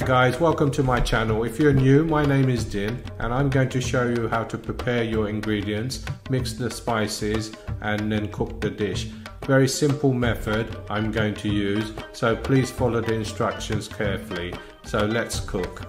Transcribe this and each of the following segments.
Guys, welcome to my channel. If you're new, my name is Din and I'm going to show you how to prepare your ingredients, mix the spices and then cook the dish. Very simple method I'm going to use, so please follow the instructions carefully. So let's cook.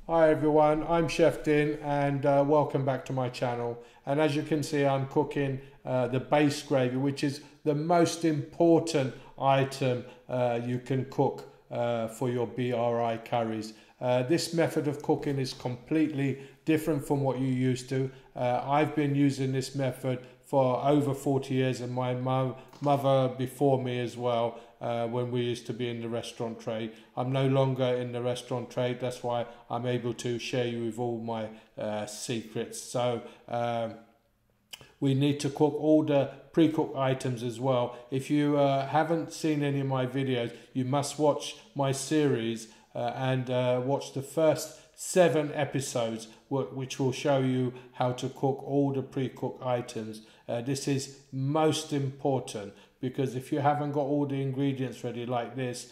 Hi everyone, I'm Chef Din and welcome back to my channel. And as you can see, I'm cooking the base gravy, which is the most important item you can cook for your BRI curries. This method of cooking is completely different from what you're used to. I've been using this method for over 40 years and my mother before me as well, when we used to be in the restaurant trade. I'm no longer in the restaurant trade, that's why I'm able to share you with all my secrets. So we need to cook all the pre-cooked items as well. If you haven't seen any of my videos, you must watch my series and watch the first 7 episodes, which will show you how to cook all the pre-cooked items. This is most important, because if you haven't got all the ingredients ready like this,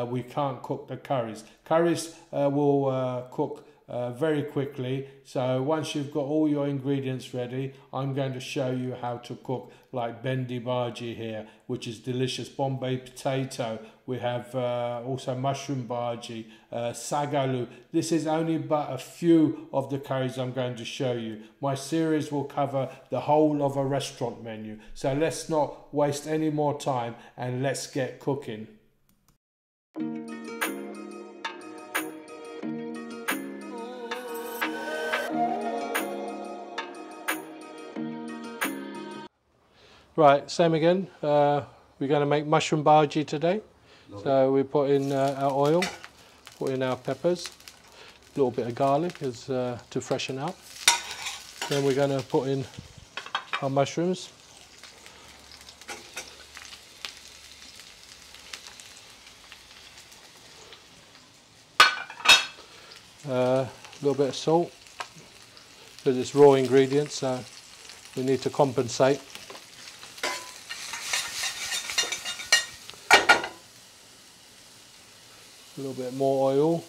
we can't cook the curries. Curries will cook very quickly, so once you've got all your ingredients ready, I'm going to show you how to cook like bendi bhajee here, which is delicious. Bombay potato, we have also mushroom bhajee, sagalu. This is only but a few of the curries I'm going to show you. My series will cover the whole of a restaurant menu, so let's not waste any more time and let's get cooking. Right, same again. We're going to make mushroom bhajee today. So we put in our oil, put in our peppers, a little bit of garlic as to freshen up. Then we're going to put in our mushrooms. A little bit of salt, because it's raw ingredients, so we need to compensate. A little bit more oil.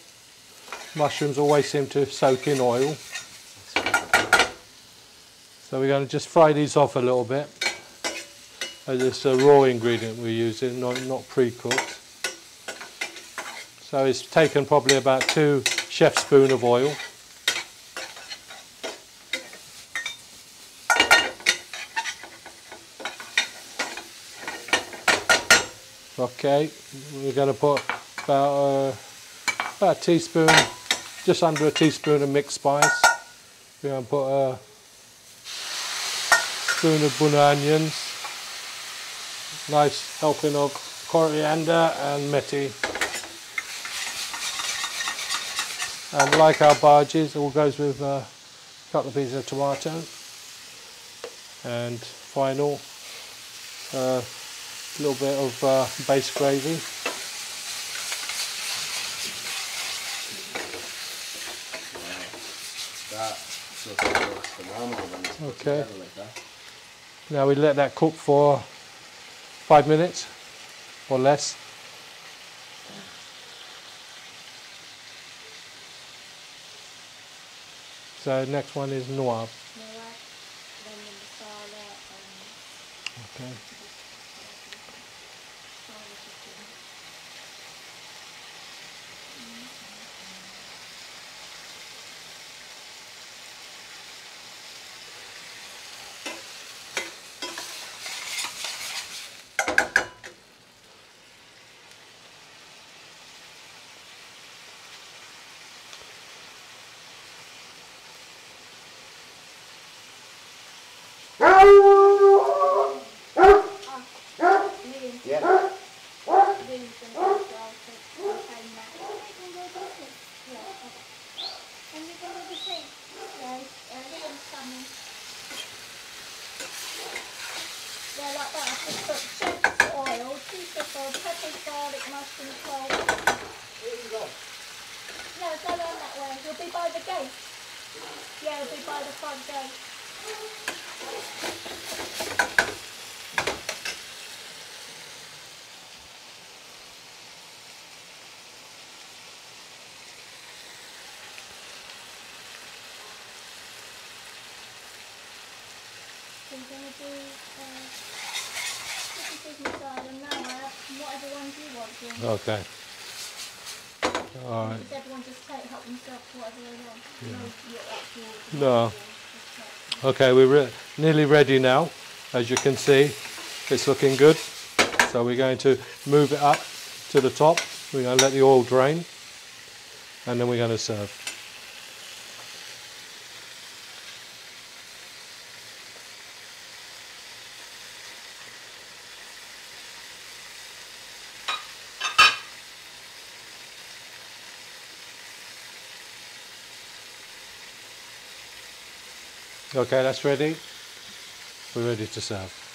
Mushrooms always seem to soak in oil. So we're going to just fry these off a little bit. As it's a raw ingredient we're using, not pre-cooked. So it's taken probably about 2 chef spoons of oil. Okay, we're going to put about a teaspoon, just under a teaspoon of mixed spice. We're going to put a spoon of bunna onions, nice helping of coriander and methi. And like our bhajees, it all goes with a couple of pieces of tomato. And final, a little bit of base gravy. Okay. Now we let that cook for 5 minutes or less. So next one is nawab. Okay. Yeah, like that. I just put chef's oil, teaspoon, peppers, garlic, mushroom, clove. Where you go? No, go around that way. You'll be by the gate. Yeah, you'll be by the front gate. everyone. Okay. All right. Does everyone just help themselves to whatever they want? No. Okay, we're nearly ready now. As you can see, it's looking good. So we're going to move it up to the top. We're going to let the oil drain, and then we're going to serve. Okay, that's ready. We're ready to serve.